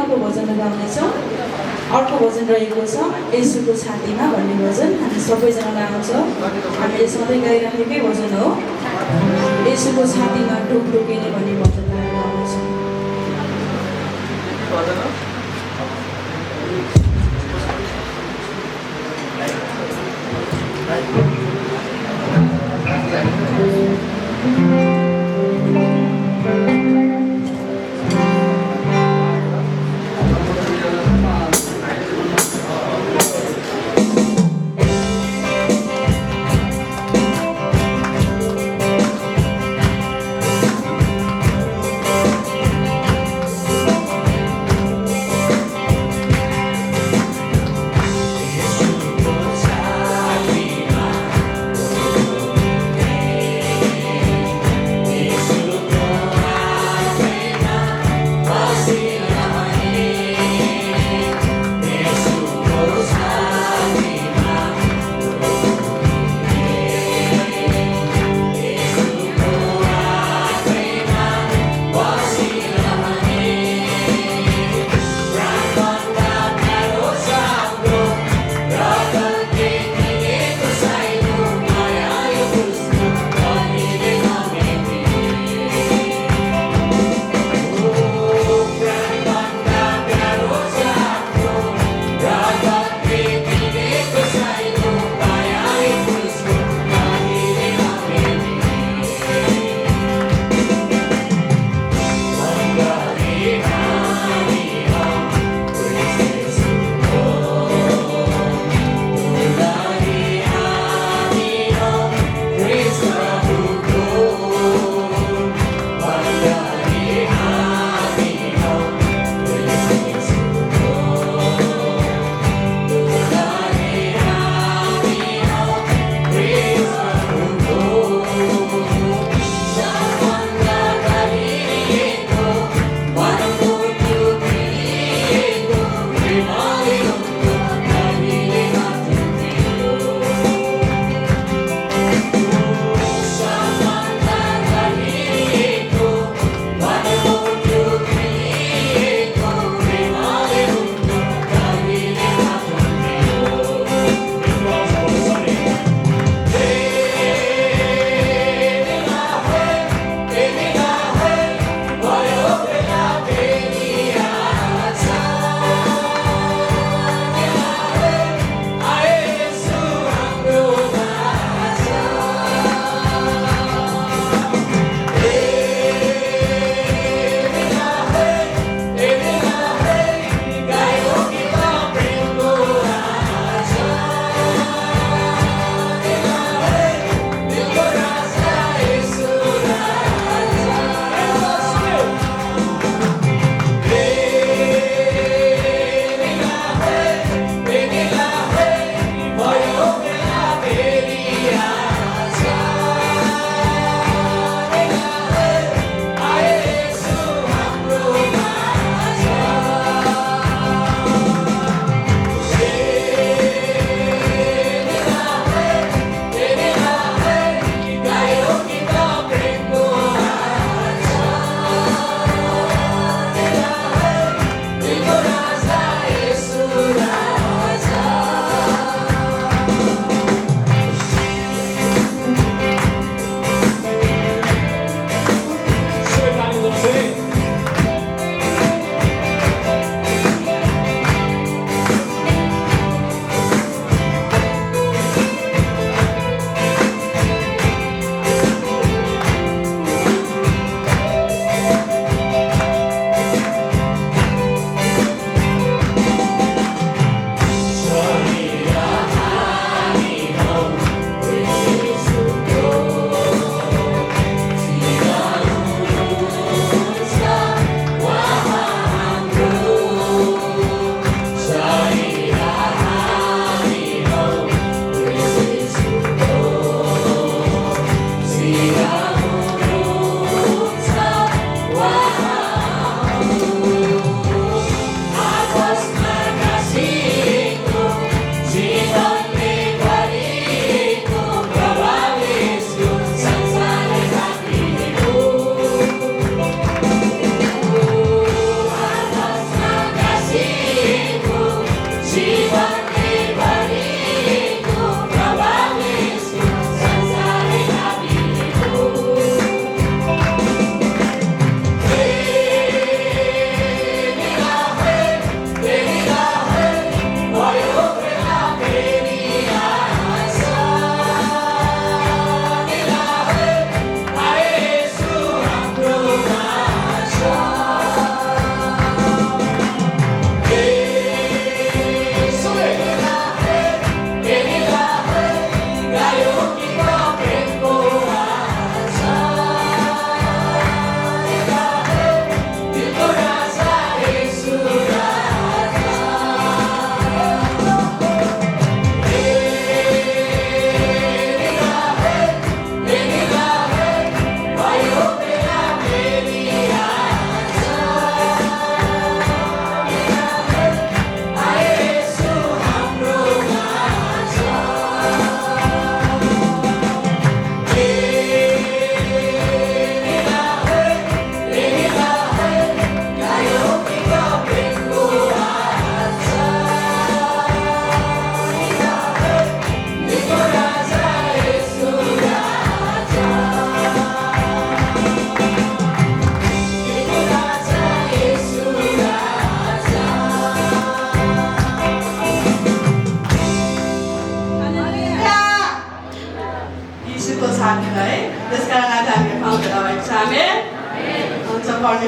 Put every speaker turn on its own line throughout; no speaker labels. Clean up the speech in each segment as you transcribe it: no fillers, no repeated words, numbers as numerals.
अर्को भजन गाउनेछौँ। अर्को भजन रहेको छ येशूको छातीमा भन्ने भजन। हामी सबैजनालाई आउँछ, हामीले सधैँ गाइराखेकै भजन हो। येशूको छातीमा ढोकिने भन्ने भजन गाउनेछौँ।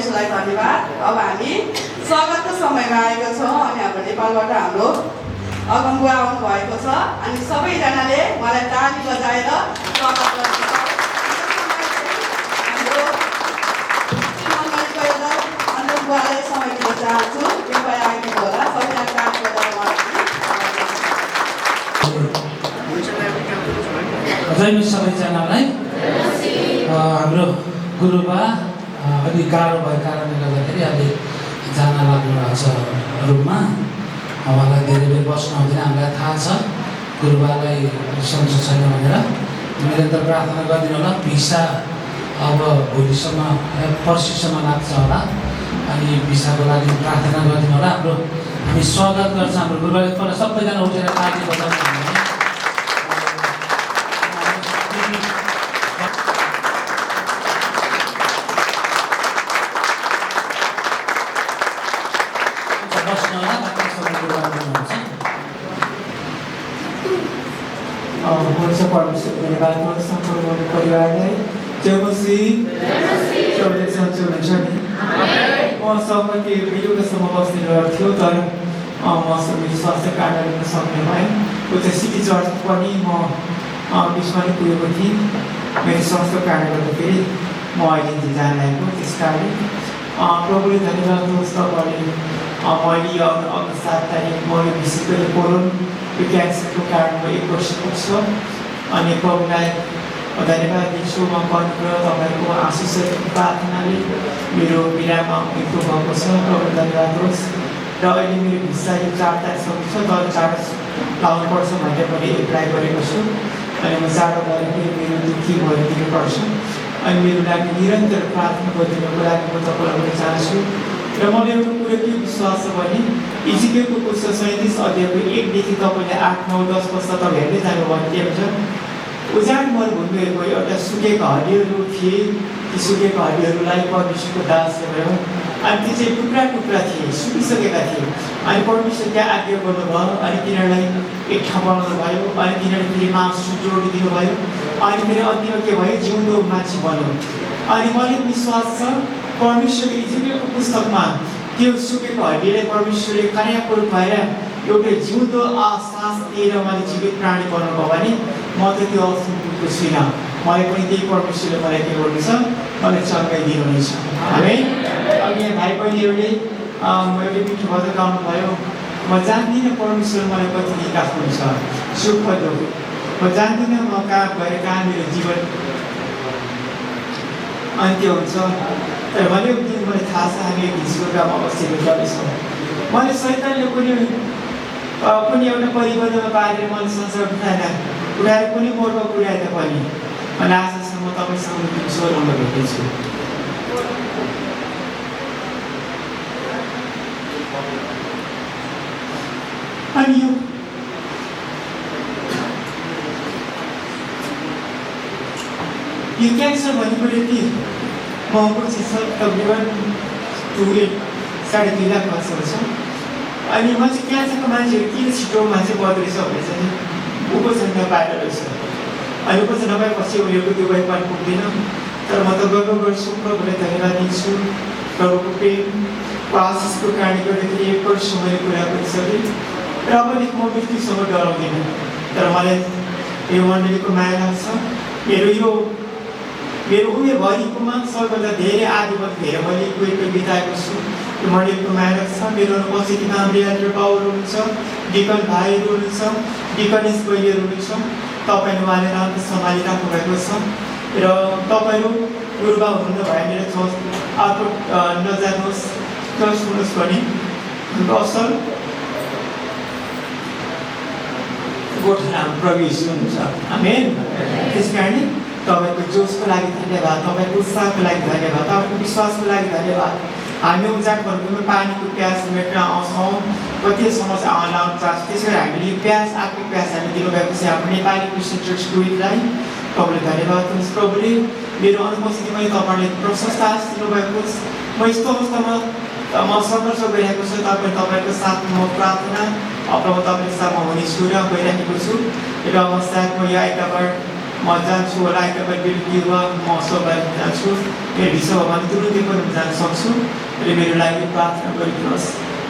परमेश्वरलाई धन्यवाद। अब हामी स्वागतको समयमा आएका छौँ अनि हाम्रो नेपालबाट हाम्रो अगमबुवा आउनु भएको छ अनि सबैजनाले मलाई ताली बजाएर स्वागत गर्नु हाम्रो अगमबुवालाई समय दिन चाहन्छु। कृपया आइदिनु होला, सबैजना ताली बजाएर
सबैजनालाई हाम्रो गुरुबा अलि गाह्रो भएको कारणले गर्दाखेरि अलि जान लाग्नु भएको छ रुममा। उहाँलाई धेरै बेर बस्नु आउँदैन, हामीलाई थाहा छ गुरुबालाई सन्चो छैन भनेर। निरन्तर प्रार्थना गरिदिनु होला। भिसा अब भोलिसम्म पर्सिसम्म लाग्छ होला, अनि भिसाको लागि प्रार्थना गरिदिनु होला। हामी स्वागत गर्छ हाम्रो गुरुबाले। पहिला सबैजना उठेर ताली बजाउनु
परमेश्वर धन्यवाद सम्पूर्ण परिवारलाई जय मसीह सबैले सन्चो हुन्छ नि। म सबैले बेलुकासम्म बस्ने गर्थ्यो, तर मसँग मेरो स्वास्थ्य कारणले सक्ने भएँ। उता सिटी चर्च पनि म बिचमा नै पुगेको थिएँ। मेरो स्वास्थ्य कारणले गर्दाखेरि म अहिले जान लागेको। त्यस कारण प्रभुले धन्यवाद होस्। तपाईँले मैले अघि 7 तारिक म विशेष गरी कोरोन यो क्यान्सरको कारण म 1 वर्ष पुग्छु अनि प्रभुलाई धन्यवाद दिन्छु। म अनुग्रह तपाईँको आशिष प्रार्थनाले मेरो बिरामा मृत्यु भएको छ। प्रभु धन्यवाद होस्। र अहिले मेरो भिसा यो 4 तारिकसम्म छ, तर चार्ज लाउनुपर्छ भनेर मैले एप्लाई गरेको छु। अनि म चाँडो गएर मेरो दुःखी भएर दिनुपर्छ। अनि मेरो लागि निरन्तर प्रार्थना गरिदिनुको लागि म तपाईँलाई भन्न चाहन्छु। र मलाई एउटा कुरो के विश्वास छ भने इजिकेलको पुस्तक 37 अध्यायको 1 देखि तपाईँले 8, 9, 10 वर्ष तपाईँ हेर्दै जानुभयो के हुन्छ। उजाड मरुभूमिहरूको एउटा सुकेका हड्डीहरू थिए। ती सुकेका हड्डीहरूलाई परमेश्वरको दासले भयो अनि ती चाहिँ टुक्रा टुक्रा थिए, सुकिसकेका थिए। अनि परमेश्वर त्यहाँ आज्ञा गर्नुभयो अनि तिनीहरूलाई एक ठाउँ बनाउनु भयो। अनि तिनीहरूले फेरि मासु जोडिदिनु भयो। अनि फेरि अन्तिममा के भयो, जिउँदो मान्छे बन्यो। अनि मलाई विश्वास छ परमेश्वरले इजिकेलको पुस्तकमा त्यो सुकेको हड्डीलाई परमेश्वरले कायापलट भएर एउटा जिउँदो सास दिएर मैले जीवित प्राणी बनाउनुभयो भने म त त्यो असम्भवको छुइनँ। मलाई पनि त्यही परमेश्वरले मलाई के गर्नु छ, मलाई चर्काइ दिनुहुनेछ। है अघि भाइ बहिनीहरूले मैले मिठो भजन गाउनु भयो। म जान्दिनँ परमेश्वर मलाई कति निकास हुन्छ, सुख दुःख म जान्दिनँ। म कहाँ गएर कहाँ मेरो जीवन अन्त्य हुन्छ। तर मैले एक दिन मलाई थाहा छ हामी भिस्कुकामा बसेको गर्नेछौँ। मैले शैतानले कुनै एउटा परिबन्धमा पारेर मैले संसार उठाएर कुनै मोडमा पुर्याए तापनि अनि आजसम्म तपाईँसँग स्वरमा भेटेछु। अनि यो क्यान्सर भनेको यति महँगो चिज छ। तकरिबन 2.5 लाख मान्छेहरू छ। अनि म चाहिँ क्यान्सरको मान्छेहरू किन छिटो मान्छे बद्रेछ भने चाहिँ उपचार नपाएर रहेछ। अनि उपचार नपाएपछि उनीहरूको त्यो भइ पनि पुग्दैन। तर म त गर्व गर्छु, प्रभुलाई धन्यवाद दिन्छु। प्रभुको प्रेमको आशिषको कारणले गर्दाखेरि 1 वर्ष मैले कुरा गरिसकेँ र अब म मृत्युसँग डराउँदिनँ। तर मलाई यो मण्डलीको माया लाग्छ। मेरो उमेरभरिकोमा सबैभन्दा धेरै आधिपत्य धेरै मैले उयोको बिताएको छु। यो मण्डलीको माया लाग्छ। मेरो उपस्थितिमा हाम्रो बाउहरू हुनुहुन्छ, डिकन भाइहरू हुनुहुन्छ, डिकनेस बहिनीहरू हुनुहुन्छ। तपाईँले उहाँले राम्रो सम्हालिराख्नु भएको छ र तपाईँहरू गुरुबा हुनु भयो मेरो चर्च अर्को नजानुहोस्, चर्च हुनुहोस् भने असल गोठामा प्रवेश हुनुहुन्छ। आमेन। त्यस कारणले तपाईँको जोसको लागि धन्यवाद, तपाईँको उत्साहको लागि धन्यवाद, तपाईँको विश्वासको लागि धन्यवाद। हामी उजाड भएकोमा पानीको प्यास मेट्न आउँछौँ, कति समस्या लाउनु चाहन्छ। त्यसै गरी हामीले यो प्यास आत्मिक प्यास हामी दिनुभएको छ हाम्रो नेपाली क्रिस्चियन चर्च टुइटलाई। प्रभुले धन्यवाद दिनुहोस्। प्रभुले मेरो अनुपस्थितिमा तपाईँले प्रशस्त आशिष दिनुभएको छ। म यस्तो अवस्थामा म सङ्घर्ष गरिरहेको छु। तपाईँको साथमा म प्रार्थना प्रभु तपाईँको साथमा हुनेछु र गइरहेको छु। र म साथ म यो आइतबार म जान्छु होला तपाईँ बेलुकी वा म सबै जान्छु मेरो भिसा हो भने तुरुन्तै पनि जान सक्छु र मेरो लागि प्रार्थना गरिदिनुहोस्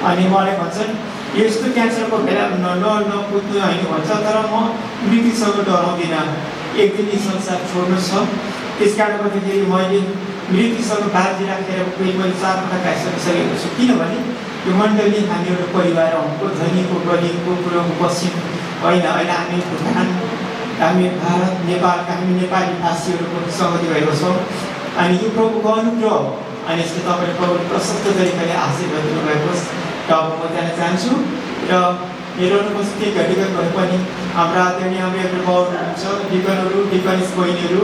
अनि मलाई भन्छन् यस्तो क्यान्सरको बेला नकुद्नु होइन भन्छ तर म मृत्युसँग डराउँदिनँ एक दिन यी संसार छोड्नु छ त्यस कारणले गर्दाखेरि मैले मृत्युसँग बाजी राखेर कोही मैले 4 वटा खाइसकिसकेको छु किनभने यो मण्डली हामी एउटा परिवार हौँ धनीको गरिबको पूर्वको पश्चिम होइन अहिले हामी भुटान हामी भारत नेपालका हामी नेपाली भाषीहरूको सहमति भएको छौँ अनि यो प्रभुको अनुग्रह हो अनि यसले तपाईँले प्रभुले प्रशस्त तरिकाले आशीर्वाद दिनुभएको होस् र अब म जान चाहन्छु र मेरो अनुपस्थिति घटिगत भए पनि हाम्रा आदरणीय हाम्रो बाउ हुनुहुन्छ डिकनहरू डिकनिस बहिनीहरू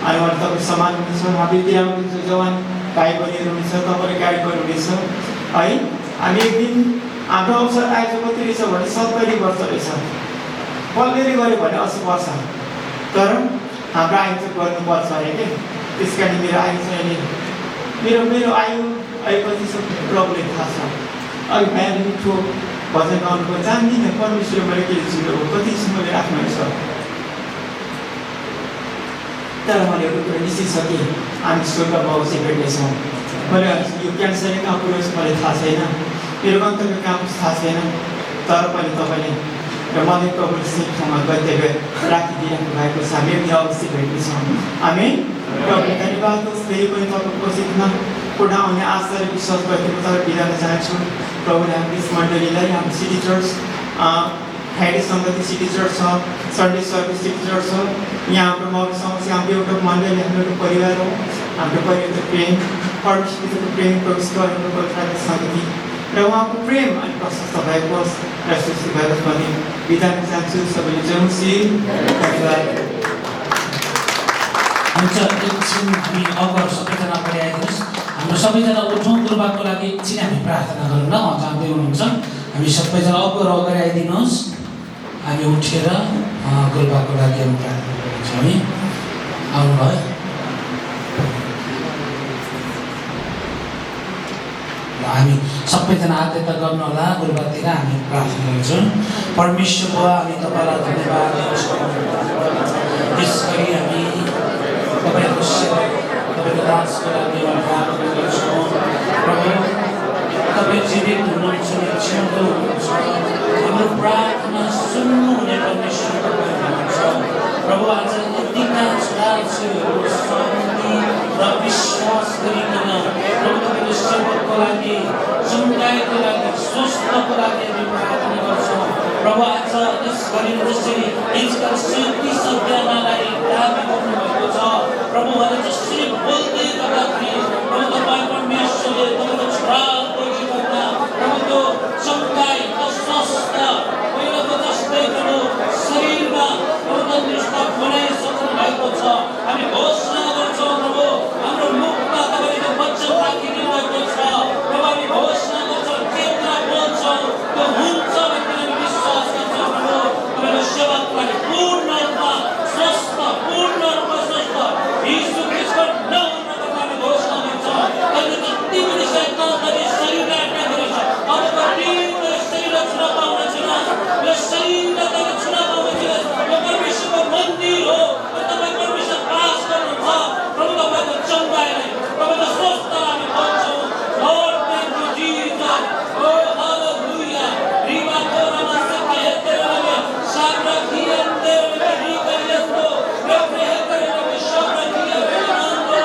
अनि उहाँले तपाईँ समान हुनुहुन्छ हाबिलतिर हुनुहुन्छ जवान भाइ बहिनीहरू हुनुहुन्छ तपाईँले गाइड गर्नुहुनेछ है हामी एक दिन हाम्रो अवसर आयोजक कति रहेछ भने 70 वर्ष रहेछ बल्लेले गऱ्यो भने 80 वर्ष तर हाम्रो आयोजक गर्नुपर्छ अरे के त्यस कारण मेरो आयु चाहिँ अहिले मेरो आयु अहिले प्रब्लम थाहा छ अहिले बिहान मिठो भजन गाउनुको जान्दिनँ परमेश्वरले मैले के छिटो कतिसम्मले राख्नुहुन्छ तर मैले एउटा कुरा निश्चित छ कि हामी स्वर्ग बाबु चाहिँ भेट्नेछौँ मैले यो क्यान्सरले कहाँ पुऱ्याउँछ मलाई थाहा छैन मेरो गन्तव्य कहाँ थाहा छैन तर पनि तपाईँले र मलाई प्रभुले सही ठाउँमा गन्तव्य राखिदिइराख्नु भएको छ हामी पनि अवश्य भेट्नेछौँ हामी प्रभु धन्यवाद होस् फेरि पनि तपाईँको सिक्न पूर्ण आउने आशा र विश्वास गरेको तपाईँ बिदान चाहन्छु प्रभुले हाम्रो यस मण्डलीलाई हाम्रो सिटी चर्च फ्राइडे सङ्गति सिटी चर्च छ सन्डे सर्भिस सिटी चर्च छ यहाँ हाम्रो मौका समस्या हाम्रो एउटा मण्डली हाम्रो एउटा परिवार हो हाम्रो परिवारको प्रेम परमेश्वरको प्रेम प्रवेश गरेको पवित्र सङ्गति र उहाँको प्रेम अनि प्रशस्त भएको होस् र सुश्री भएको पनि बिदान चाहन्छु सबैले जौसी धन्यवाद
हुन्छ एकछिन हामी अगर सबैजना अगाडि आइदिनुहोस् हाम्रो सबैजना उठौँ गुरुबाको लागि एकछिन हामी प्रार्थना गरौँ ल जाँदै हुनुहुन्छ हामी सबैजना अगाडि आइदिनुहोस् हामी उठेर गुरुबाको लागि हामी प्रार्थना गर्छौँ हामी आउनुभयो हामी सबैजना आद्यता गर्नु होला गुरुबातिर हामी प्रार्थना गर्छौँ परमेश्वर बुवा हामी तपाईँलाई धन्यवाद दिन्छौँ यसरी हामी तपाईँको सेवा तपाईँको दासको लागि प्रार्थना गर्छौँ प्रभु तपाईँ जीवित हुनुहुन्छ जिउँदो हुनुहुन्छ हाम्रो प्रार्थना सुन्नुहुने परमेश्वर तपाईँ हुनुहुन्छ प्रभु आज यतिका छोराछोरीहरू शान्ति र विश्वास गरिकन प्रभु तपाईँको सेवकको लागि समुदायको लागि स्वस्थको लागि हामी प्रार्थना गर्छौँ प्रभु आज यस घडी जसरी आजकल 37 जनालाई दाबी गर्नुभएको छ प्रभु उहाँले जसरी बोल्दै गर्दाखेरि प्रभु तपाईँ परमेश्वरले तपाईँको छोराको जीवनमा प्रभुको समुदाय अस्वस्थ पहिलाको जस्तै प्रभु शरीरमा प्रभु बनाइसक्नु भएको छ हामी घोषणा गर्छौँ प्रभु हाम्रो मुखमा तपाईँको वचन राखिदिनु भएको छ प्रभु हामी घोषणा गर्छौँ के कुरा बोल्छौँ त्यो हुन्छ भन्ने हामी विश्वास गर्छौँ प्रभु तपाईँको सेवकलाई पूर्ण रूपमा स्वस्थ पूर्ण रूपमा स्वस्थ यीशु ख्रीष्टको नाममा हामी घोषणा गर्छौँ अहिले जति पनि शैतानले शरीरलाई अट्याक गरेछ अब कतिको शरीरलाई छुरा पाउन छिनुहोस् यो शरीरलाई छुरा पाउन छिनुहोस् यो परमेश्वरको मन्दिर हो तपाईँ परमेश्वर बास गर्नुहुन्छ प्रभु तपाईँको चङ्गाइलाई तपाईँको स्वस्थ हामी भन्छौँ Lord, thank you, Jesus. Oh, hallelujah. Riva korama sakhe terame sabra kiyan terame riva yesto प्रभु हेतुले शब्द दिए नामको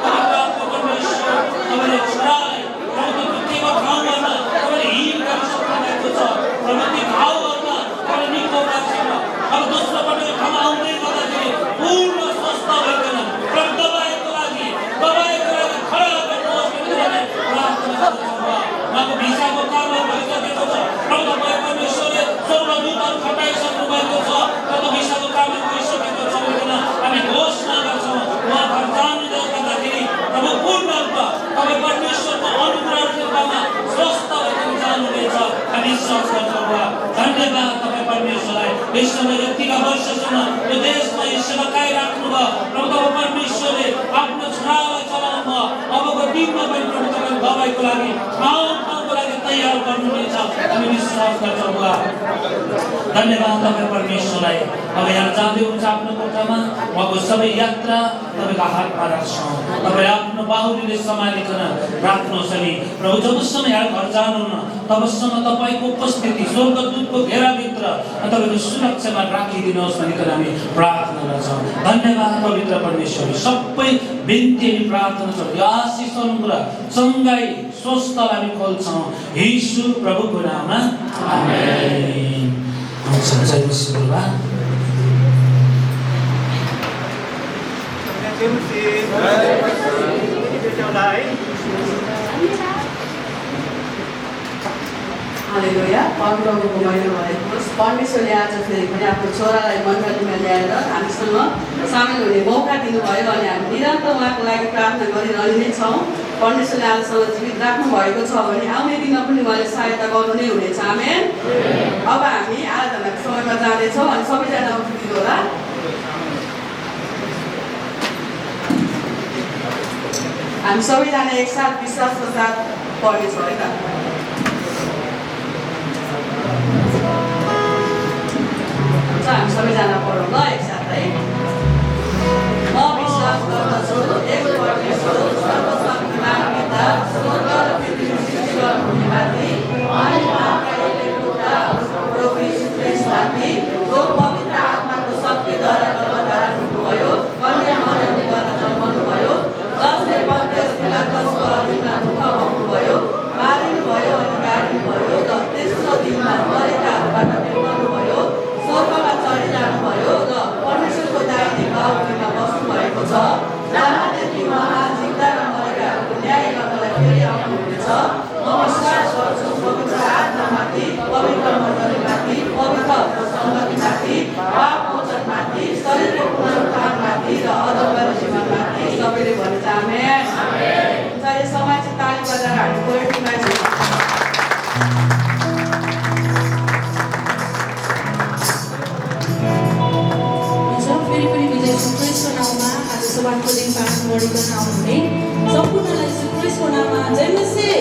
परिवारको परमेश्वर तपाईँले छोरालाई प्रभु दुःखीको ठाउँमा तपाईँले हिल गर्न सक्नुभएको छ प्रभु ती घाउहरूमा तपाईँले निको राख्नु अब दोस्रो पटक ठाउँमा आउँदै गर्दाखेरि पूर्ण स्वस्थ भइकन प्रभु तपाईँको लागि खडा गर्नुहोस् भनेर प्रार्थना गर्छौँ उहाँको भिसाको काम भइसकेको छ प्रभु तपाईँ परमेश्वरले स्वर्गदूतहरू खटाइसक्नु भएको छ प्रभु भिसाको काम भइसकेको छ भनेर हामी घोषणा गर्छौँ उहाँ घर जानु गर्दाखेरि प्रभु पूर्ण रूपमा तपाईँ परमेश्वरको अनुग्रहमा स्वस्थ भएर जानुहुनेछ हामी विश्वास गर्छौँ धन्यवाद तपाईँ परमेश्वरलाई विश्वमा यतिका वर्षसम्म यो देशमा यो सेवकाई राख्नुभयो प्रभु तपाईँ परमेश्वरले आफ्नो छोरालाई चलाउनु भयो अबको दिनमा पनि प्रभु तपाईँ दबाईको लागि ठाउँको लागि तयार गर्नुहुनेछ हामी विश्वास गर्छौँ धन्यवाद तपाईँ परमेश्वरलाई। अब यहाँ जाँदै हुन्छ आफ्नो कोठामा, उहाँको सबै यात्रा तपाईँको हातमा राख्छौँ। तपाईँ आफ्नो बाहुलीले सम्हालिकन राख्नुहोस् अनि प्रभु जबसम्म यहाँ घर जानुहुन्न तबसम्म तपाईँको उपस्थिति स्वर्गदूतको घेराभित्र तपाईँको सुरक्षामा राखिदिनुहोस् भनिकन हामी प्रार्थना गर्छौँ। धन्यवाद पवित्र परमेश्वर। सबै बिन्ती अनि प्रार्थना छ यो आशिष अनुग्रह चङ्गाई स्वस्थलाई हामी खोल्छौँ यीशु प्रभुको नाममा आमेन। जय मसीह गुरुबा।
हालेलुया। परमप्रभुको महिमा भएको होस्। परमेश्वरले आज फेरि पनि आफ्नो छोरालाई मण्डलीमा ल्याएर हामीसँग सामेल हुने मौका दिनुभयो अनि हामी निरन्तर उहाँको लागि प्रार्थना गरिरहने नै छौँ। परमेश्वरले आजसँग जीवित राख्नु भएको छ भने आउने दिनमा पनि उहाँले सहायता गर्नु नै हुनेछ। आमेन। अब हामी आराधनाको समयमा जाँदैछौँ अनि सबैजना उठिदिनु होला। हामी सबैजना एकसाथ विश्वासको साथ पढ्नेछौँ है त। हामी सबैजना पढौँ ल एकसाथ है। म विश्वास गर्दछु एक परमेश्वर सर्वशक्तिमान पिता स्वर्ग र पृथ्वी सृष्टि गर्नुहुनेमाथि अनि उहाँका एउटै पुत्र प्रभु यीशु ख्रीष्टमाथि जो पवित्र आत्माको शक्तिद्वारा गर्भधारण हुनुभयो, कन्या मरियमबाट जन्मनुभयो, जसले पन्तियस पिलातसको अधीनमा दुःख पाउनुभयो, मारिनुभयो अनि गाडिनुभयो र तेस्रो दिनमा मरेकाहरूबाट उठ्नुभयो, स्वर्गमा चढिजानुभयो र परमेश्वरको दाहिने बाहुलीमा बस्नुभएको छ, जहाँदेखि उहाँ जिउँदा र मरेकाहरूको न्याय गर्नलाई फेरि आउनुहुनेछ। म विश्वास गर्छु पवित्र आत्मामाथि, पवित्र मण्डलीमाथि, पवित्रहरूको सङ्गतिमाथि, पापमोचनमाथि, शरीरको पुनरुत्थानमाथि र अधोगमन जीवनमाथि। सबैले भने आमेन। यो समय चाहिँ ताली बजाएर हामी पोएट्रीमा
फेरि पनि विजय क्रिस्टको नाउँमा आज सभाको दिन पालन गरिकन आउनुहुने सम्पूर्णलाई क्रिस्टको नाममा जय मसीह।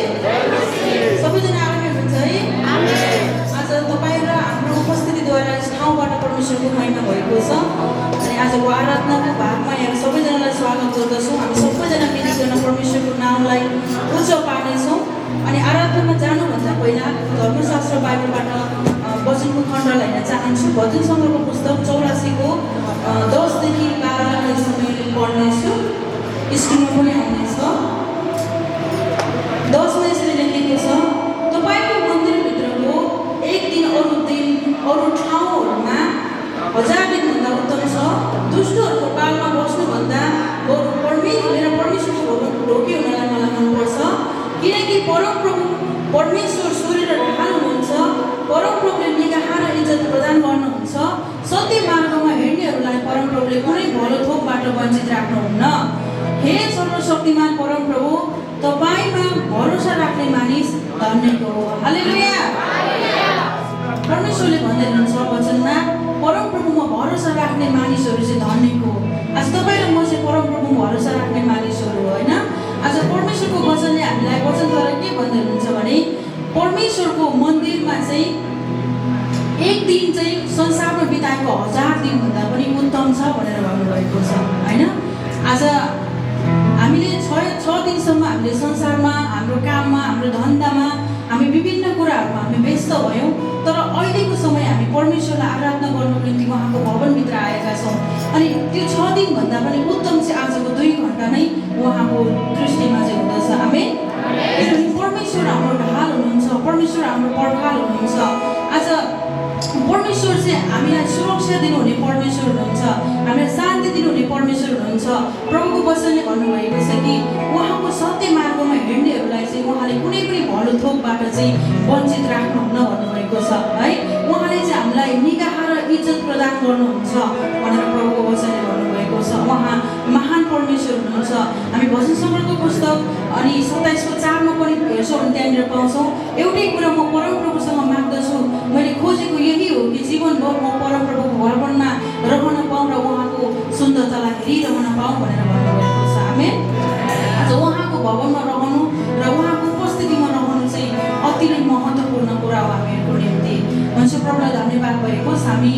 सबैजना आरामै हुन्छ है। आज तपाईँ र हाम्रो उपस्थितिद्वारा यस ठाउँबाट परमेश्वरको महिमा भएको छ अनि आजको आराधनाको भागमा यहाँ सबैजनालाई स्वागत गर्दछौँ। हामी सबैजना मिलिकन परमेश्वरको नामलाई उच्च पार्नेछौँ अनि आराधनामा जानुभन्दा पहिला धर्मशास्त्र बाइबलबाट वचनको खण्डलाई हेर्न चाहन्छु। भजन सङ्ग्रहको पुस्तक 84को 10देखि 12 पढ्नेछु। स्क्रिनमा पनि आउनेछ। 10मा यसरी लेखेको छ, तपाईँको मन्दिरभित्रको एक दिन अरू ठाउँहरूमा 1000 दिनभन्दा उत्तम छ। दुष्टहरूको पालमा बस्नुभन्दा बरु मेरो परमेश्वरको भवन ढोकी हुनलाई मलाई मनपर्छ, किनकि परमेश्वर सूर्य र ढाल हुनुहुन्छ। परमप्रभुले निगाह र इज्जत प्रदान गर्नुहुन्छ। सत्य मार्गमा हिँड्नेहरूलाई परमप्रभुले कुनै भलो थोकबाट वञ्चित राख्नुहुन्न। हे सर्वशक्तिमान परमप्रभु, तपाईँमा भरोसा राख्ने मानिस धन्यको हो। हालेलुया। परमेश्वरले भन्दै हुनुहुन्छ वचनमा, परमप्रभुमा भरोसा राख्ने मानिसहरू चाहिँ धन्यको हो। आज तपाईँ र म चाहिँ परमप्रभुमा भरोसा राख्ने मानिसहरू हो होइन। आज परमेश्वरको वचनले हामीलाई वचनद्वारा के भन्दै हुनुहुन्छ भने परमेश्वरको मन्दिरमा चाहिँ एक दिन चाहिँ संसारमा बिताएको 1000 दिनभन्दा पनि उत्तम छ भनेर भन्नुभएको छ होइन। आज हामीले 6 दिनसम्म हामीले संसारमा हाम्रो काममा हाम्रो धन्दामा हामी विभिन्न कुराहरूमा हामी व्यस्त भयौँ, तर अहिलेको समय हामी परमेश्वरलाई आराधना गर्नको निम्ति उहाँको भवनभित्र आएका छौँ अनि त्यो 6 दिनभन्दा पनि उत्तम चाहिँ आजको 2 घन्टा नै उहाँको दृष्टिमा चाहिँ हुँदछ। आमेन। परमेश्वर हाम्रो ढाल हुनुहुन्छ, परमेश्वर हाम्रो पर्खाल हुनुहुन्छ। आज परमेश्वर चाहिँ हामीलाई सुरक्षा दिनुहुने परमेश्वर हुनुहुन्छ, हामीलाई शान्ति दिनुहुने परमेश्वर हुनुहुन्छ। प्रभुको वचनले भन्नुभएको छ कि उहाँको सत्य मार्गमा हिँड्नेहरूलाई चाहिँ उहाँले कुनै पनि भलो थोकबाट चाहिँ वञ्चित राख्नुहुन्न भन्नुभएको छ है। उहाँले चाहिँ हामीलाई निगाह र इज्जत प्रदान गर्नुहुन्छ भनेर प्रभुको वचनले भन्नुभएको छ। उहाँ महान परमेश्वर हुनुहुन्छ। हामी भजन सङ्ग्रहको पुस्तक अनि 27को 4मा पनि हेर्छौँ भने त्यहाँनिर पाउँछौँ, एउटै कुरा म परमप्रभुसँग माग्दछु, मैले खोजेको यही हो कि जीवनभर म परमप्रभुको भवनमा रहन पाऊँ र उहाँको सुन्दरतालाई हेरिरहन पाऊँ भनेर भन्नुभएको छ। आमेन। आज उहाँको भवनमा रहनु र उहाँको उपस्थितिमा रहनु चाहिँ अति नै महत्त्वपूर्ण कुरा हो हामीहरूको निम्ति। मनुष्य प्रभुलाई धन्यवाद भएको हामी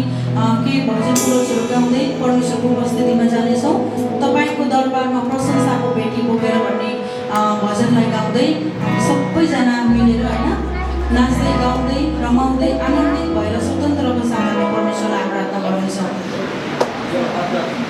केही भजन क्लोजहरू गाउँदै परमेश्वरको उपस्थितिमा जानेछौँ। तपाईँको दरबारमा प्रशंसाको भेटी बोकेर भन्ने भजनलाई गाउँदै हामी सबैजना मिलेर होइन नाच्दै गाउँदै रमाउँदै आनन्दित भएर स्वतन्त्रको साथमा परमेश्वरलाई आराधना गर्नेछौँ।
Thank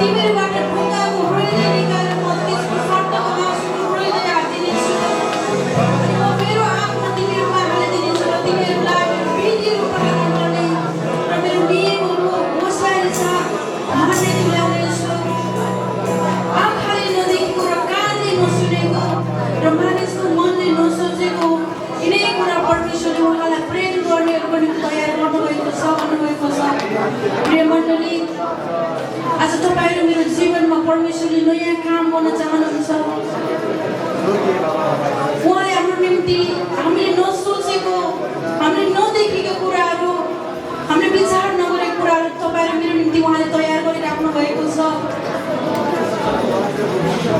तिमीहरूबाट ढुङ्गाको हृदय निकालेर म त्यसको सट्टाको मासुको हृदय हालिदिनेछु अनि म मेरो आत्मा तिमीहरूमा हालिदिनेछु र तिमीहरूलाई मेरो विधिहरू पालन गर्ने र मेरो नियमहरू घोषणाले छ भन्ने तुल्याउनेछु आँखाले नदेखेको र कानले नसुनेको र मानिसको मनले नसोचेको यिनै कुरा परमेश्वरले उहाँलाई प्रेम गर्नेहरूको निम्ति तयार गर्नुभएको छ भन्नुभएको छ। प्रिय मण्डली, आज तपाईँहरू मेरो जीवनमा परमेश्वरले नयाँ काम गर्न चाहनुहुन्छ। उहाँले हाम्रो निम्ति हामीले नसोचेको हामीले नदेखेको कुराहरू हामीले विचार नगरेको कुराहरू तपाईँहरू मेरो निम्ति उहाँले तयार गरिराख्नु भएको छ।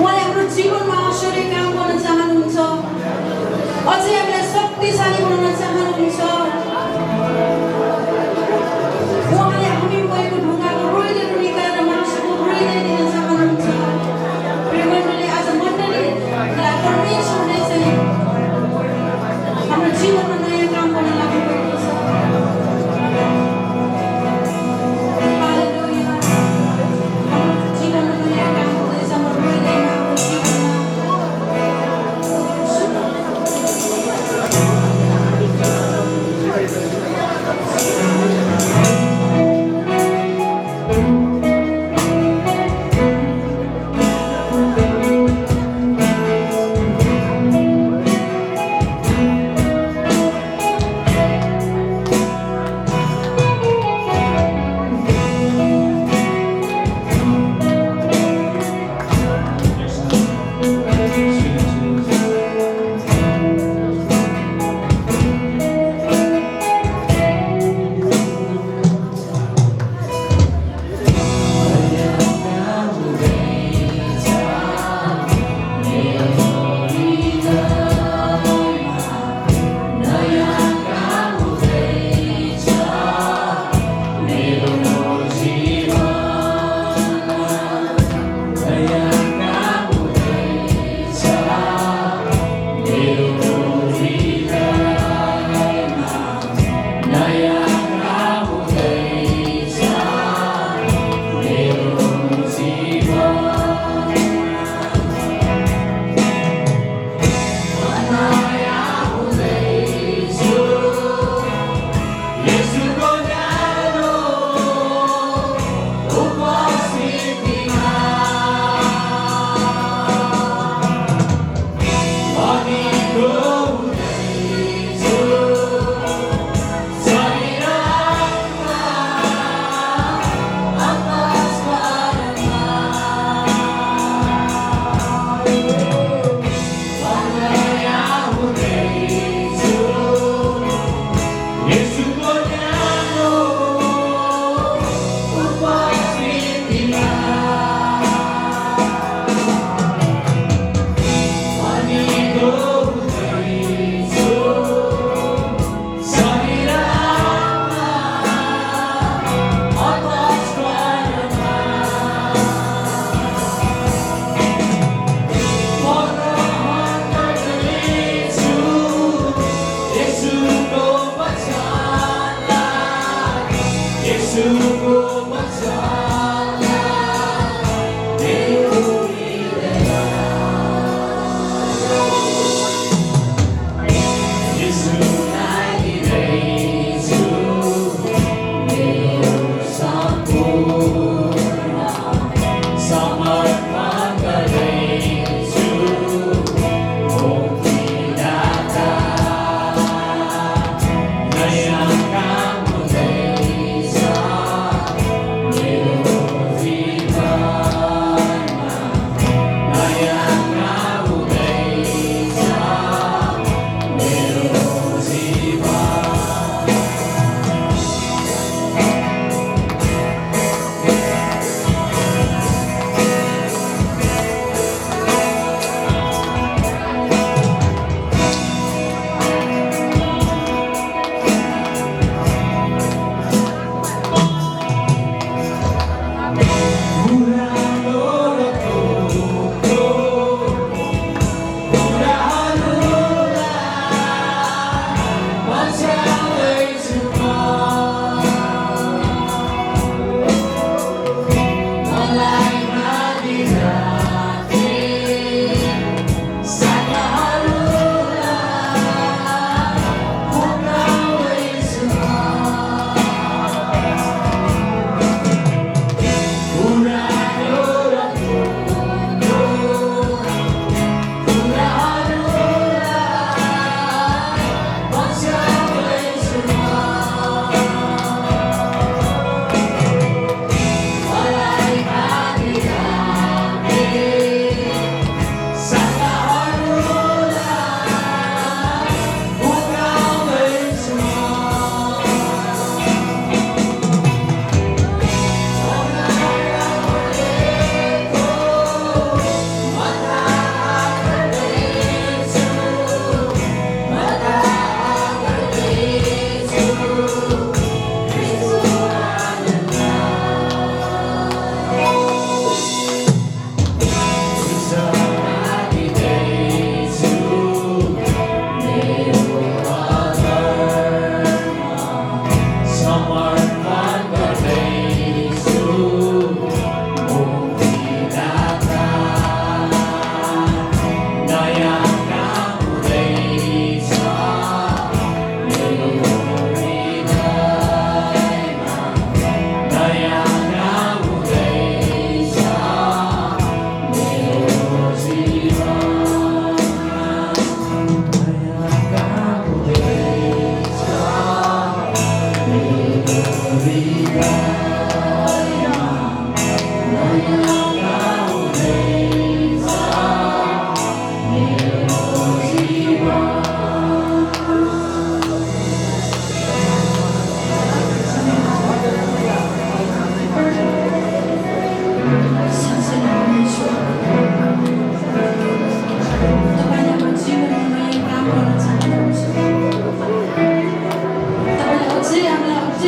उहाँले हाम्रो जीवनमा आश्चर्य काम गर्न चाहनुहुन्छ, अझै हामीलाई शक्तिशाली बनाउन चाहनुहुन्छ। उहाँले हामी भएको ढुङ्गाको हृदयहरू निकालेर मासुको हृदय दिन चाहनुहुन्छ। प्रिय मण्डली, आज मण्डलीलाई परमेश्वरले चाहिँ हाम्रो जीवनमा नयाँ काम गर्न लाग्नु भएको छ। हालेलुया। हाम्रो जीवनमा नयाँ काम हुँदैछ, हाम्रो हृदयमा, हाम्रो जीवनमा।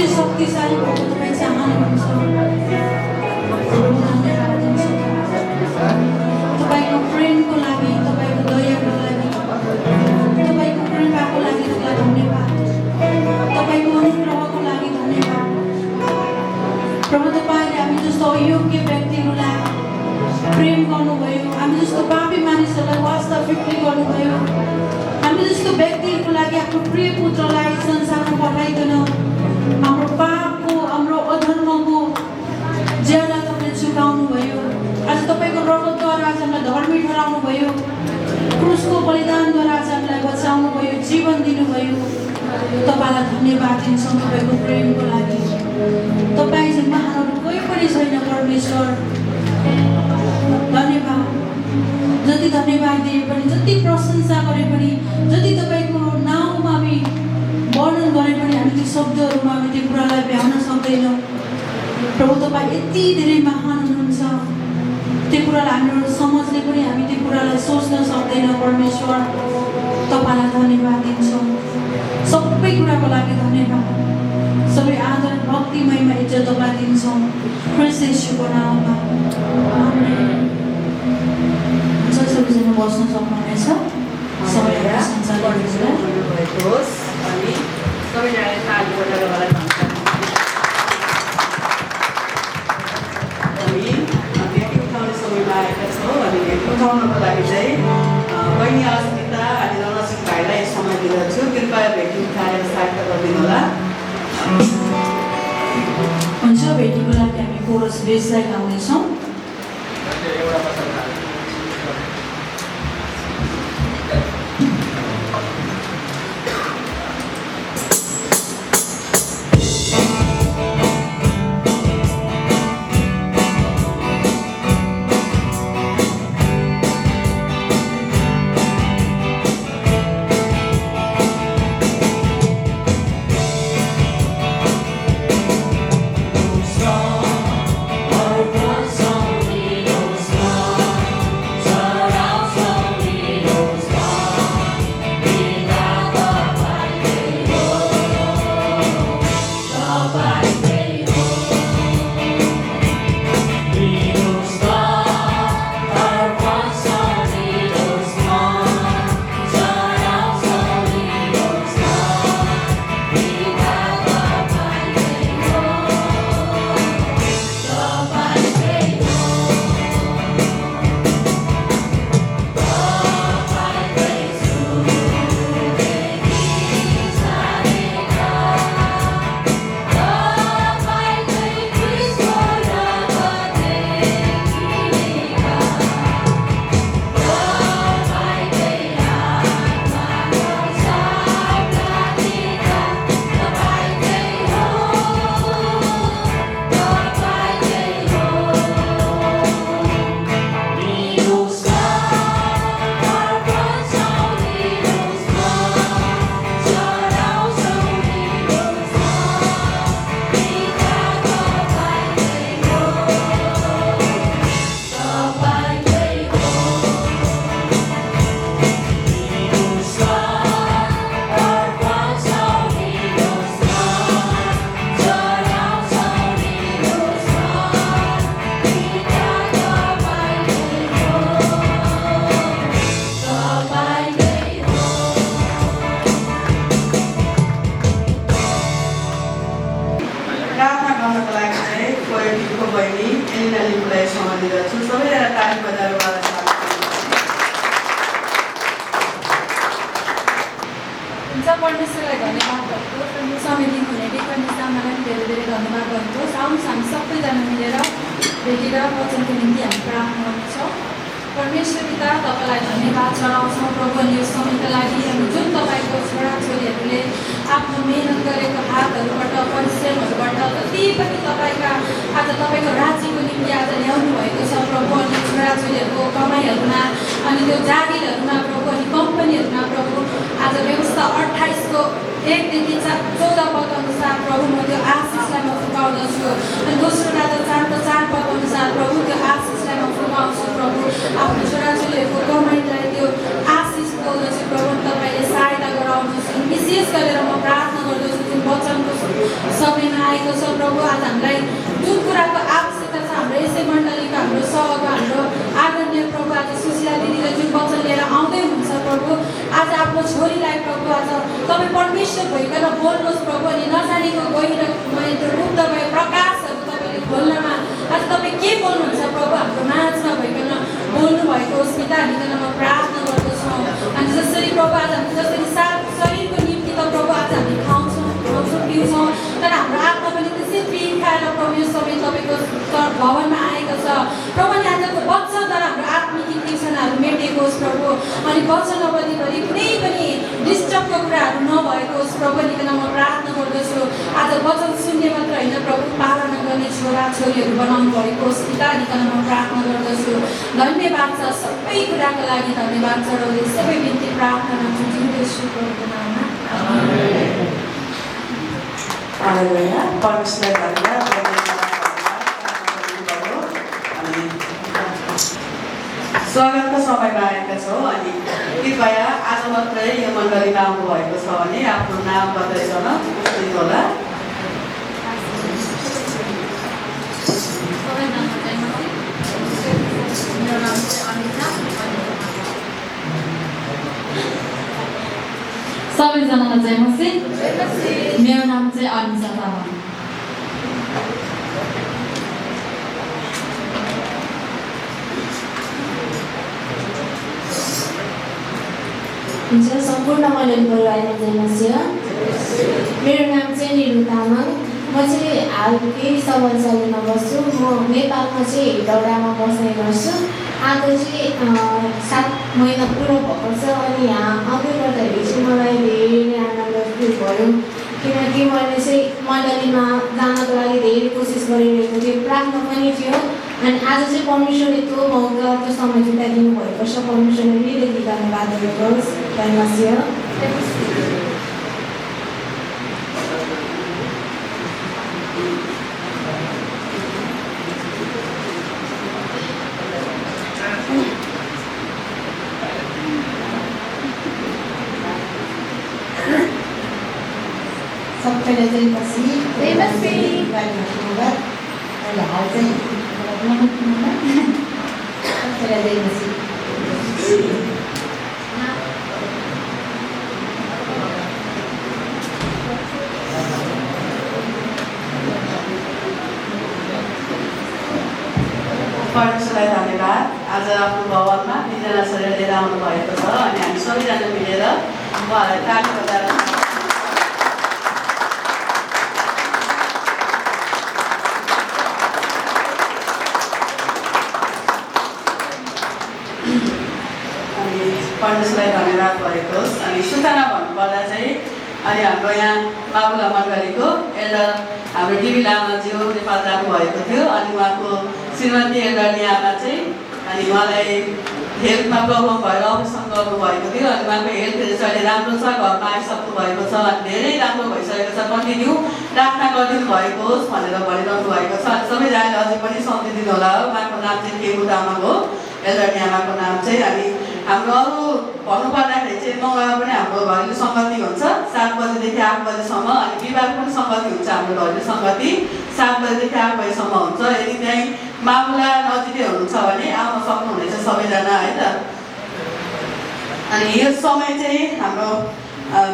अति शक्तिशाली भएको तपाईँ चाहनुहुन्छ प्रभु धन्यवाद दिन्छु तपाईँको प्रेमको लागि तपाईँको दयाको लागि तपाईँको कृपाको लागि तपाईँलाई धन्यवाद तपाईँको अनुग्रहको लागि धन्यवाद प्रभु तपाईँले हामी जस्तो अयोग्य व्यक्तिहरूलाई प्रेम गर्नुभयो हामी जस्तो पापी मानिसहरूलाई वास्तविकले गर्नुभयो हामी जस्तो व्यक्तिहरूको लागि आफ्नो प्रिय पुत्रलाई संसारमा पठाइकन हाम्रो पापको हाम्रो अधर्मको ज्याला तपाईँले चुकाउनु भयो आज तपाईँको रगतद्वारा आज हामीलाई धर्मी ठहराउनु भयो क्रुसको बलिदानद्वारा आज हामीलाई बचाउनु भयो जीवन दिनुभयो तपाईँलाई धन्यवाद दिन्छौँ तपाईँको प्रेमको लागि तपाईँ चाहिँ महानहरू कोही पनि छैन परमेश्वर धन्यवाद जति धन्यवाद दिए पनि जति प्रशंसा गरे पनि जति तपाईँको नाउँमा हामी वर्णन गरे पनि हामी त्यो शब्दहरूमा हामी त्यो कुरालाई भ्याउन सक्दैनौँ प्रभु तपाईँ यति धेरै महान हुनुहुन्छ त्यो कुरालाई हाम्रो समाजले पनि हामी त्यो कुरालाई सोच्न सक्दैनौँ परमेश्वर तपाईँलाई धन्यवाद दिन्छौँ सबै कुराको लागि धन्यवाद सबै आदर भक्ति महिमा इज्जत तपाईँलाई दिन्छौँ ख्रीष्ट येशूको नाममा आमेन सबैजना बस्न सक्नुहुनेछ सबैजना संसार
भएको होस् अनि सबैजनाले ताली बजाएर मलाई भन्छ हामी भेटी उठाउने समयमा आएका छौँ अनि भेटी उठाउनको लागि चाहिँ बहिनी अस्मिता अनि रनसिंह भाइलाई समय दिँदछु कृपया भेटी उठाएर सहायता गरिदिनु होला
हुन्छ भेटीको लागि हामी कोरस बेसलाई गाउँदैछौँ
परमेश्वरलाई धन्यवाद भएको समितिको हुने रेखा धेरै धेरै धन्यवाद भएको आउनुहोस् हामी सबैजना मिलेर भेटेर वचनको निम्ति हामी प्रार्थना गर्नेछौँ परमेश्वर पिता तपाईँलाई धन्यवाद चढाउँछौँ प्रभु अनि यो समयका लागि अनि जुन तपाईँको छोराछोरीहरूले आफ्नो मेहनत गरेको हातहरूबाट परिश्रमहरूबाट जति पनि तपाईँका आज तपाईँको राज्यको निम्ति आज ल्याउनु भएको छ प्रभु अनि छोराछोरीहरूको कमाइहरूमा अनि त्यो जागिरहरूमा प्रभु अनि कम्पनीहरूमा प्रभु आज व्यवस्था 28को 1 देखि 14 पद अनुसार प्रभु म त्यो आशिषलाई म फुकाउँदछु अनि दोस्रो राजा 4 को 4 पद अनुसार प्रभु त्यो आशिषलाई म फुकाउँछु प्रभु आफ्नो छोराछोरीहरूको कमाइलाई त्यो आशिष पाउँदछु प्रभु तपाईँले सहायता गराउनुहोस् विशेष गरेर म प्रार्थना गर्दछु जुन वचनको समयमा आएको छ प्रभु आज हामीलाई जुन कुराको आवश्यकता छ हाम्रो यसै मण्डलीको हाम्रो सहको हाम्रो आदरणीय प्रभु आज सुशीला दिदीले जुन वचन लिएर आउँदै हुन्छ प्रभु आज आफ्नो छोरीलाई प्रभु आज तपाईँ परमेश्वर भइकन बोल्नुहोस् प्रभु अनि नजानेको गहिरोमा रूप तपाईँ प्रकाशहरू तपाईँले खोल्नमा आज तपाईँ के बोल्नुहुन्छ प्रभु हाम्रो माझमा भइकन बोल्नु भएको होस् पिता हामीकन म प्रार्थना गर्दछौँ अनि जसरी प्रभु आज हामी जसरी शरीरको निम्ति त प्रभु आज हामी खाउँछौँ पिउँछौँ तर हाम्रो आत्मा पनि त्यसै पिर खाएर प्रभु यो समय तपाईँको भवनमा आएको छ प्रभु अनि आजको वचनद्वारा हाम्रो आत्मिक इच्छाहरू मेटिएको होस् प्रभु अनि वचन अवधिभरि कुनै पनि डिस्टर्बको कुराहरू नभएको होस् प्रभु निकन म प्रार्थना गर्दछु आज वचन सुन्ने मात्र होइन प्रभु पालना गर्ने छोरा छोरीहरू बनाउनु भएको होस् पिता निकन म प्रार्थना गर्दछु धन्यवाद छ सबै कुराको लागि धन्यवाद चढाउँदै सबै बिन्ती प्रार्थना जुन नाममा
हालेलुया परमेश्वरलाई धन्यवाद अनि स्वागतको समयमा आएका छौँ अनि कृपया आज मात्रै यो मण्डलीमा आउनुभएको छ भने आफ्नो नाम बताइकन उपस्थित होला
सबैजनालाई जय मसीह मेरो नाम चाहिँ अनिसा तामाङ
हुन्छ सम्पूर्ण मण्डली परिवारमा जय मसीह मेरो नाम चाहिँ निरु तामाङ म चाहिँ हाल केही समयमा बस्छु म नेपालमा चाहिँ दौडामा बस्ने गर्छु आज चाहिँ 7 महिना पुरो भएको छ अनि यहाँ आउँदै गर्दाखेरि चाहिँ मलाई धेरै नै आनन्द फिल भयो किनकि मैले चाहिँ मण्डलीमा जानको लागि धेरै कोसिस गरिरहेको थिएँ प्रार्थना पनि थियो अनि आज चाहिँ परमेश्वरले त्यो मौका त्यो समय जुटाइदिनु भएको छ परमेश्वरले धेरै धन्यवाद दिएको होस् धन्यवाद
सबैले चाहिँ बसी हाल चाहिँ सबैलाई बसी
परमेश्वरलाई धन्यवाद आज आफ्नो भवनमा 3 जना छोरीहरू लिएर आउनु भएको छ अनि हामी सबैजना मिलेर उहाँलाई ताली बजाएर परमेश्वरलाई धन्यवाद भएको होस् अनि सूचना भन्नुपर्दा चाहिँ अनि हाम्रो यहाँ बाबुला मण्डलीको एल्डर हाम्रो टिभी लामाज्यू नेपाल जानुभएको थियो अनि उहाँको श्रीमती एल्डरनी आमा चाहिँ अनि उहाँलाई हेल्थमा प्रब्लम भएर अपरेसन गर्नुभएको थियो अनि उहाँको हेल्थ चाहिँ अहिले राम्रो छ घरमा आइसक्नु भएको छ अनि धेरै राम्रो भइसकेको छ कन्टिन्यू प्रार्थना गरिदिनु भएको होस् भनेर भनिरहनु भएको छ अनि सबैजनाले अझै पनि सम्झिदिनु होला उहाँको नाम चाहिँ केबु तामाङ हो एल्डरनी आमाको नाम चाहिँ अनि हाम्रो अरू भन्नुपर्दाखेरि चाहिँ मङ्गलबार पनि हाम्रो घरेलु सङ्गति हुन्छ 7 बजेदेखि 8 बजेसम्म अनि बिहिबार पनि सङ्गति हुन्छ हाम्रो घरेलु सङ्गति 7 बजेदेखि 8 बजेसम्म हुन्छ यदि त्यहीँ मामुला नजिकै हुनुहुन्छ भने आउन सक्नुहुनेछ सबैजना है त अनि यो समय चाहिँ हाम्रो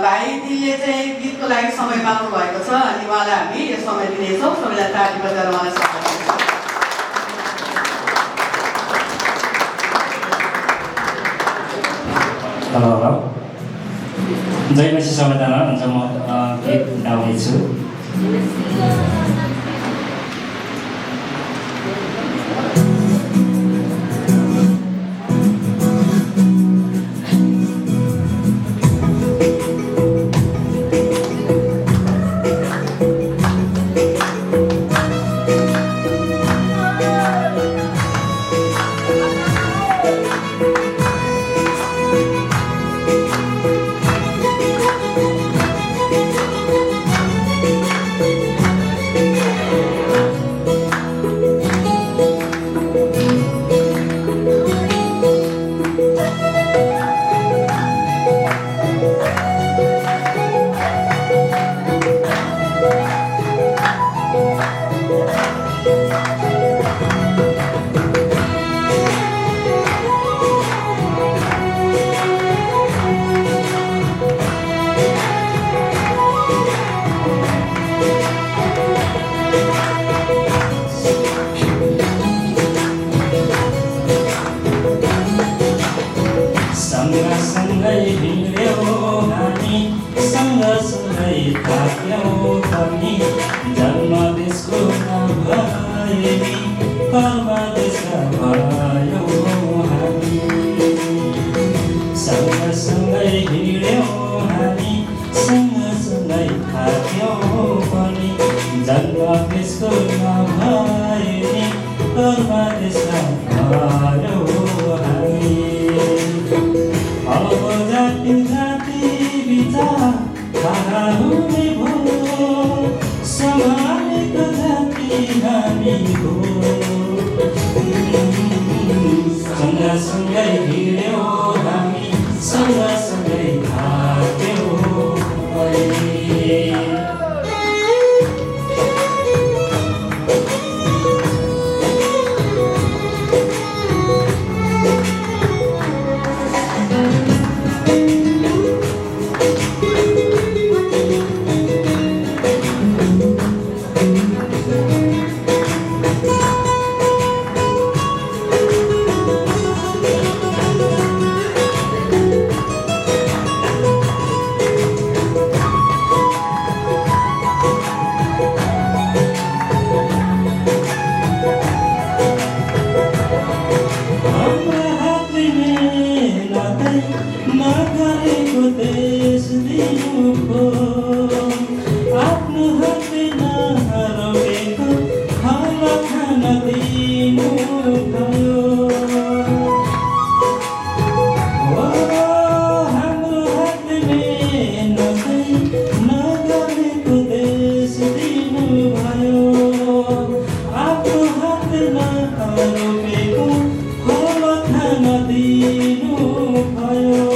भाइ दिदीले चाहिँ गीतको लागि समय माग्नु भएको छ अनि उहाँलाई हामी यो समय दिनेछौँ सबैलाई ताली बजाएर उहाँलाई स्वागत गर्छौँ
हेलो जय मसीह सबैजना हुन्छ म गीत गाउँदैछु सँगसँगै हिँड्यौ हामी सँगसँगै थाक्यौ पनि जन्म देशको नभए नि कर्म देशका भयौ हामी सँगसँगै हिँड्यौ हामी सँगसँगै थाक्यौ पनि जन्म देशको नभए नि कर्म देशका भयौ हामी अब जाति जाति विचार थाहा हुने भयो समाजको जाति हामी हो सँगसँगै हिँड्यौ हामी सँगसँगै थाक्यौ अहिले नगरेको देश दिनुको आफ्नो हातले नरोकेको फल खान दिनु भयो हाम्रो हातले नगरेको देश दिनु भयो आफ्नो हातले नरोकेको फल खान दिनु भयो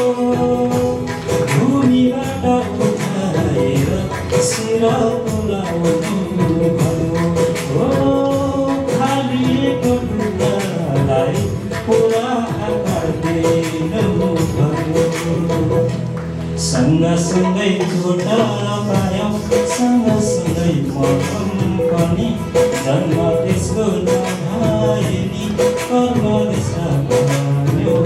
भूमिबाट उठाएर शिर पुऱ्याउनु भयो खालिएको ढुङ्गालाई पुरा आकार दिनु भयो सँगसँगै चोट पायौँ सँगसँगै मौसम पनि जन्म देशको नभए नि कर्म देशका भयो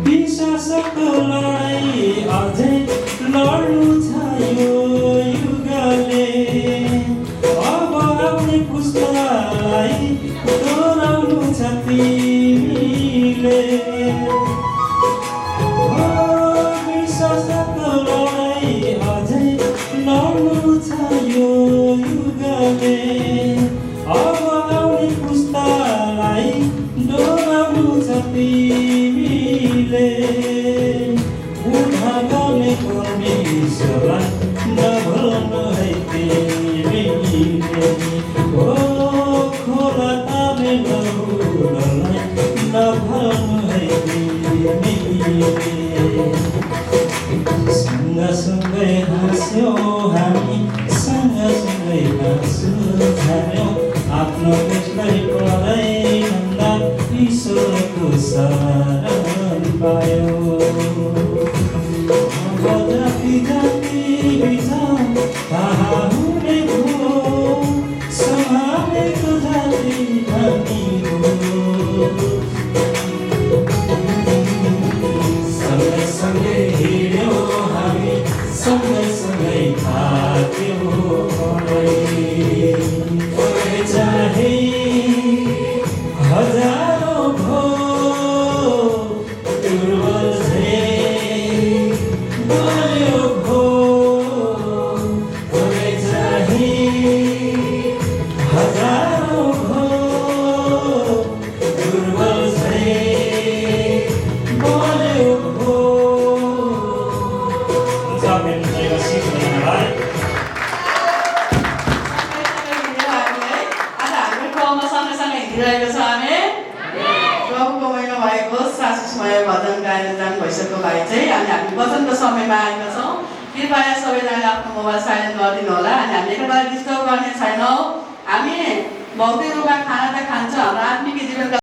विश्वासको लडाईँ अझै लड्नु छ यो युगले अब आउने पुस्तालाई दोहोऱ्याउनु छ तिमीले विश्वासको लडाईँ अझै लड्नु छ यो युगले अब आउने पुस्तालाई दोहोऱ्याउनु छ तिमीले उद्धार गर्ने परमेश्वरलाई नभुल्नु है तिमीले खोला तामे लहुलाई नभुल्नु है तिमीले सँगसँगै हाँस्यौ हामी सँगसँगै हाँसु झार्यौँ आफ्नो देशलाई पढाइ भन्दा ईश्वरको शरण पायौँ जाति जाति विचार थाहा हुने भयो समाजको जाति हामी हो सँगसँगै हिँड्यौँ हामी सँगसँगै थाक्यौँ चाहे हजारौँ भो दुर्बल
समय भजन गाएर जानु भइसकेको भए चाहिँ हामी वचनको समयमा आएका छौँ। कृपया सबैजनाले आफ्नो मोबाइल साइलेन्ट गरिदिनु होला। अनि हामी एकैबाट डिस्टर्ब गर्ने छैनौँ। हामी भौतिक रूपमा खाना त खान्छौँ, हाम्रो आत्मिक जीवनका